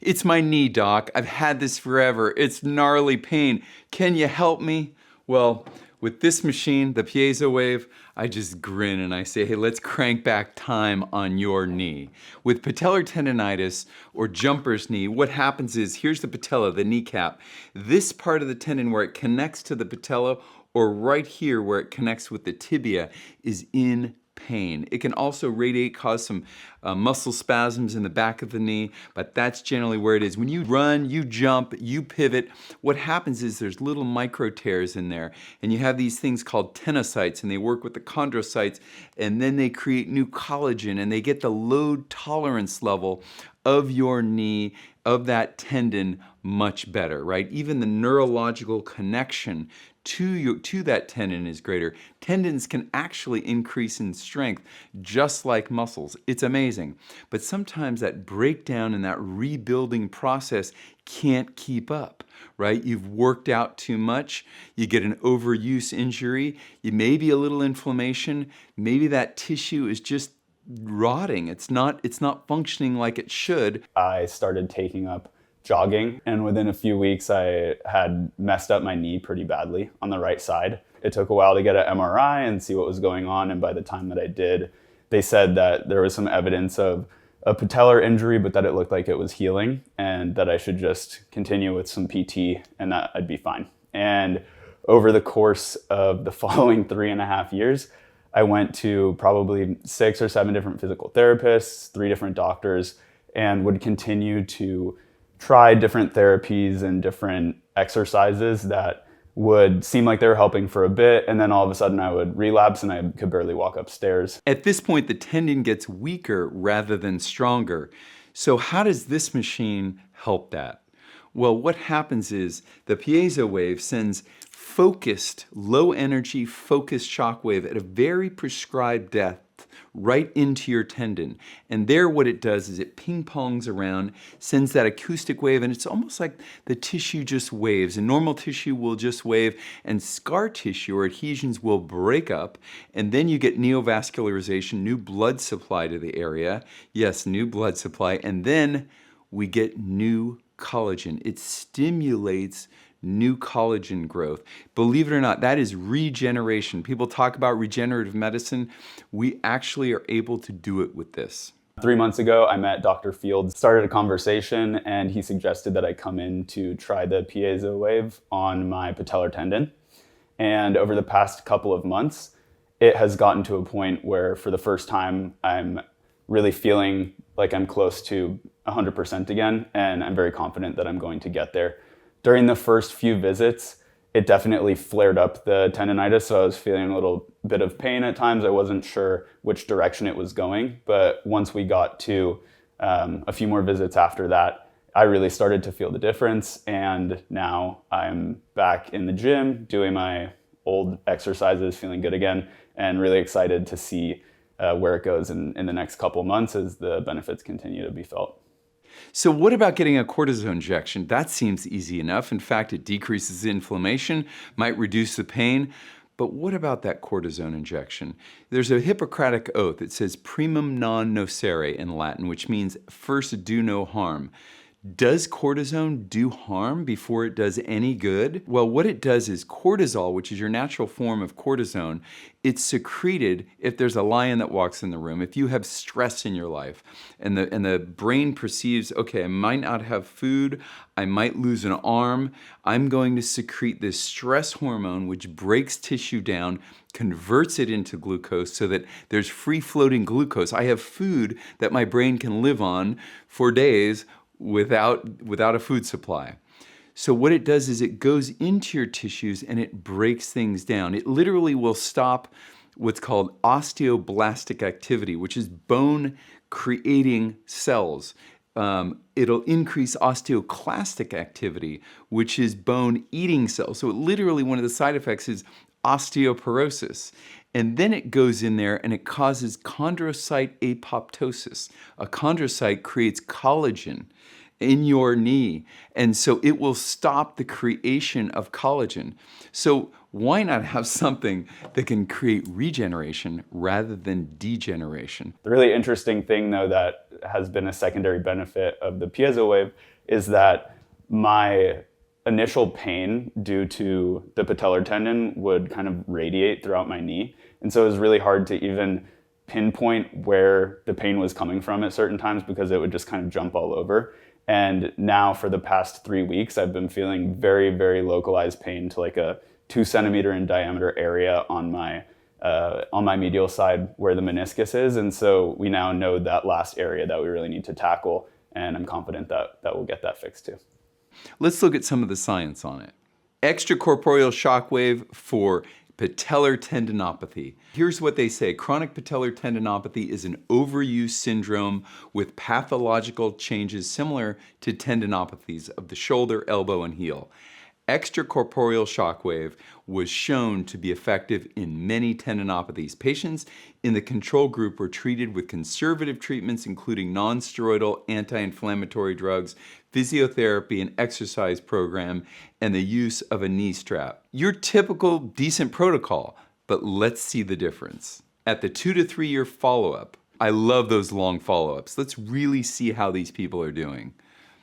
It's my knee, doc. I've had this forever. It's gnarly pain. Can you help me? Well, with this machine, the Piezowave, I just grin and I say, hey, let's crank back time on your knee. With patellar tendinitis or jumper's knee, what happens is, here's the patella, the kneecap. This part of the tendon where it connects to the patella, or right here where it connects with the tibia, is in pain. It can also radiate, cause some muscle spasms in the back of the knee, but that's generally where it is. When you run, you jump, you pivot, what happens is there's little micro tears in there, and you have these things called tenocytes, and they work with the chondrocytes, and then they create new collagen, and they get the load tolerance level of your knee, of that tendon, much better, right? Even the neurological connection to that tendon is greater. Tendons can actually increase in strength just like muscles. It's amazing. But sometimes that breakdown and that rebuilding process can't keep up, right? You've worked out too much, you get an overuse injury, you may be a little inflammation, maybe that tissue is just rotting. It's not functioning like it should. I started taking up jogging, and within a few weeks I had messed up my knee pretty badly on the right side. It took a while to get an MRI and see what was going on, and by the time that I did, they said that there was some evidence of a patellar injury, but that it looked like it was healing, and that I should just continue with some PT and that I'd be fine. And over the course of the following 3.5 years, I went to probably 6 or 7 different physical therapists, 3 different doctors, and would continue to try different therapies and different exercises that would seem like they were helping for a bit, and then all of a sudden I would relapse and I could barely walk upstairs. At this point, the tendon gets weaker rather than stronger. So how does this machine help that? Well, what happens is the Piezowave sends focused, low energy, focused shockwave at a very prescribed depth right into your tendon. And there what it does is it ping-pongs around, sends that acoustic wave, and it's almost like the tissue just waves. And normal tissue will just wave, and scar tissue or adhesions will break up, and then you get neovascularization, new blood supply to the area. Yes, new blood supply, and then we get new collagen. It stimulates new collagen growth. Believe it or not, that is regeneration. People talk about regenerative medicine. We actually are able to do it with this. 3 months ago, I met Dr. Fields, started a conversation, and he suggested that I come in to try the Piezowave on my patellar tendon. And over the past couple of months, it has gotten to a point where for the first time, I'm really feeling like I'm close to 100% again, and I'm very confident that I'm going to get there. During the first few visits, it definitely flared up the tendinitis, so I was feeling a little bit of pain at times. I wasn't sure which direction it was going, but once we got to a few more visits after that, I really started to feel the difference, and now I'm back in the gym doing my old exercises, feeling good again, and really excited to see where it goes in the next couple months as the benefits continue to be felt. So what about getting a cortisone injection? That seems easy enough. In fact, it decreases the inflammation, might reduce the pain. But what about that cortisone injection? There's a Hippocratic oath. It says primum non nocere in Latin, which means first do no harm. Does cortisone do harm before it does any good? Well, what it does is cortisol, which is your natural form of cortisone, it's secreted if there's a lion that walks in the room, if you have stress in your life, and the brain perceives, okay, I might not have food, I might lose an arm, I'm going to secrete this stress hormone which breaks tissue down, converts it into glucose so that there's free-floating glucose. I have food that my brain can live on for days without a food supply. So what it does is it goes into your tissues and it breaks things down. It literally will stop what's called osteoblastic activity, which is bone creating cells. It'll increase osteoclastic activity, which is bone eating cells. So literally one of the side effects is osteoporosis. And then it goes in there and it causes chondrocyte apoptosis. A chondrocyte creates collagen in your knee, and so it will stop the creation of collagen. So why not have something that can create regeneration rather than degeneration? The really interesting thing, though, that has been a secondary benefit of the Piezowave is that my initial pain due to the patellar tendon would kind of radiate throughout my knee. And so it was really hard to even pinpoint where the pain was coming from at certain times because it would just kind of jump all over. And now for the past 3 weeks, I've been feeling very, very localized pain to like a 2 centimeter in diameter area on my medial side where the meniscus is. And so we now know that last area that we really need to tackle. And I'm confident that we'll get that fixed too. Let's look at some of the science on it. Extracorporeal shockwave for patellar tendinopathy. Here's what they say. Chronic patellar tendinopathy is an overuse syndrome with pathological changes similar to tendinopathies of the shoulder, elbow, and heel. Extracorporeal shockwave was shown to be effective in many tendinopathies. Patients in the control group were treated with conservative treatments including non-steroidal anti-inflammatory drugs, physiotherapy, an exercise program, and the use of a knee strap. Your typical decent protocol, but let's see the difference. At the 2 to 3 year follow-up, I love those long follow-ups. Let's really see how these people are doing.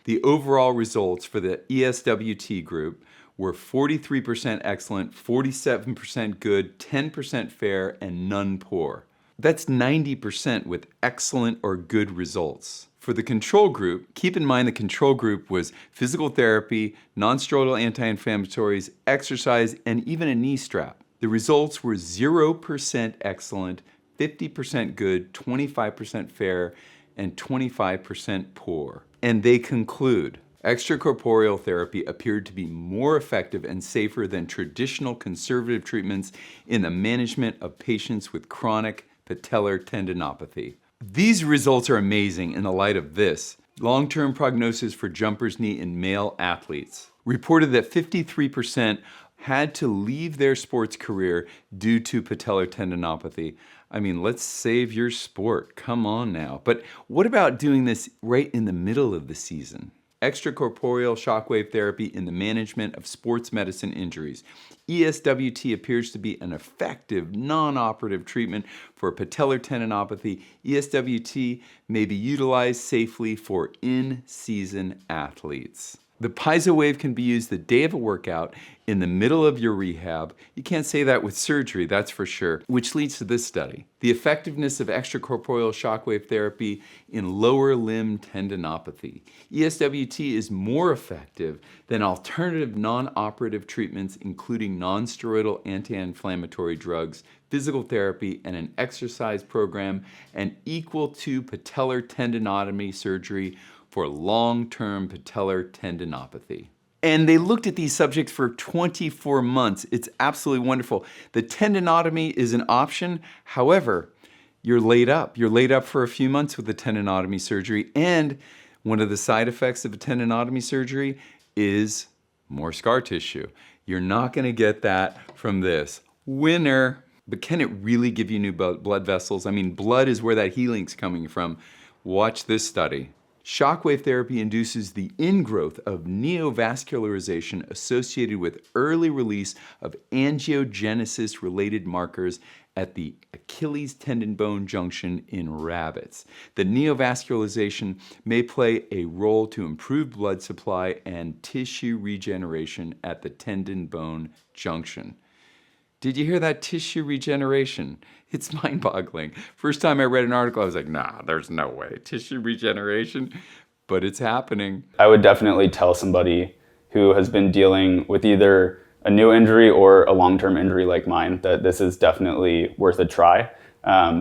The overall results for the ESWT group were 43% excellent, 47% good, 10% fair, and none poor. That's 90% with excellent or good results. For the control group, keep in mind the control group was physical therapy, non-steroidal anti-inflammatories, exercise, and even a knee strap. The results were 0% excellent, 50% good, 25% fair, and 25% poor. And they conclude, extracorporeal therapy appeared to be more effective and safer than traditional conservative treatments in the management of patients with chronic patellar tendinopathy. These results are amazing in the light of this. Long-term prognosis for jumper's knee in male athletes reported that 53% had to leave their sports career due to patellar tendinopathy. I mean, let's save your sport. Come on now. But what about doing this right in the middle of the season? Extracorporeal shockwave therapy in the management of sports medicine injuries. ESWT appears to be an effective non-operative treatment for patellar tendinopathy. ESWT may be utilized safely for in-season athletes. The Piezowave can be used the day of a workout in the middle of your rehab. You can't say that with surgery, that's for sure, which leads to this study. The effectiveness of extracorporeal shockwave therapy in lower limb tendinopathy. ESWT is more effective than alternative non-operative treatments, including non-steroidal anti-inflammatory drugs, physical therapy, and an exercise program, and equal to patellar tendinotomy surgery for long-term patellar tendinopathy. And they looked at these subjects for 24 months. It's absolutely wonderful. The tendinotomy is an option. However, you're laid up. You're laid up for a few months with the tendinotomy surgery. And one of the side effects of a tendinotomy surgery is more scar tissue. You're not going to get that from this. Winner. But can it really give you new blood vessels? I mean, blood is where that healing's coming from. Watch this study. Shockwave therapy induces the ingrowth of neovascularization associated with early release of angiogenesis-related markers at the Achilles tendon bone junction in rabbits. The neovascularization may play a role to improve blood supply and tissue regeneration at the tendon bone junction. Did you hear that? Tissue regeneration. It's mind-boggling. First time I read an article, I was like, nah, there's no way. Tissue regeneration, but it's happening. I would definitely tell somebody who has been dealing with either a new injury or a long-term injury like mine that this is definitely worth a try.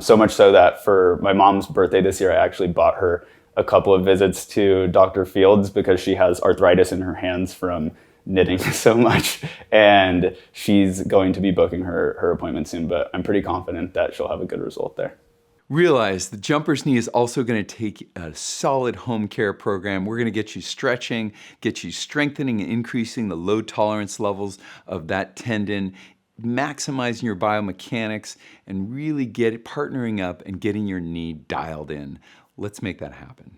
So much so that for my mom's birthday this year, I actually bought her a couple of visits to Dr. Fields because she has arthritis in her hands from knitting so much, and she's going to be booking her appointment soon, but I'm pretty confident that she'll have a good result there. Realize the jumper's knee is also going to take a solid home care program. We're going to get you stretching, get you strengthening and increasing the load tolerance levels of that tendon, maximizing your biomechanics, and really partnering up and getting your knee dialed in. Let's make that happen.